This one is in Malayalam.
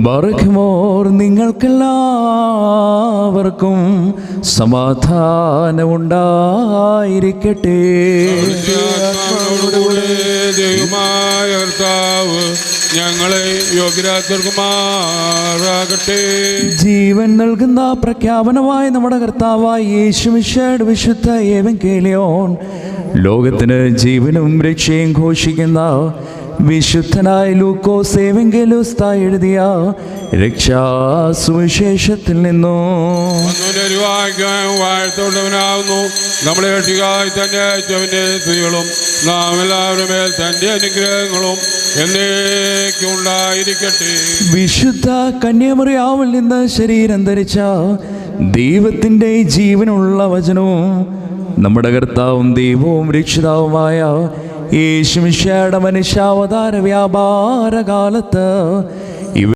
ബറഖ്മോർ നിങ്ങൾക്കെല്ലാവർക്കും സമാധാനമുണ്ടായിരിക്കട്ടെ. ദൈവമായ കർത്താവ് ഞങ്ങളെ യോഗ്യരാക്കുമാറാകട്ടെ. ജീവൻ നൽകുന്ന പ്രഖ്യാപനമായ നമ്മുടെ കർത്താവായ യേശുമിശിഹായുടെ വിശുദ്ധ എവങ്കേലിയോൻ ലോകത്തിന് ജീവനും രക്ഷയും ഘോഷിക്കുന്ന വിശുദ്ധനായ ലൂക്കോസ് എവങ്കേലോസ്തായി എഴുതിയ രക്ഷാസുവിശേഷത്തിൽ നിന്നും വാഴ്ത്തുള്ളവനാവുന്നു. നമ്മളെ രക്ഷിക്കായി തന്നെ അയച്ചവന്റെ സ്ത്രീകളും നാം എല്ലാവരും മേൽ തന്റെ അനുഗ്രഹങ്ങളും എന്നേക്കും ഉണ്ടായിരിക്കട്ടെ. വിശുദ്ധ കന്യാമറിയാമിൽ നിന്ന് ശരീരം ധരിച്ച ദൈവത്തിൻ്റെ ജീവനുള്ള വചനവും നമ്മുടെ കർത്താവും ദൈവവും രക്ഷിതാവുമായ യേശുമിശിഹായുടെ മനുഷ്യാവതാര വ്യാപാര കാലത്ത്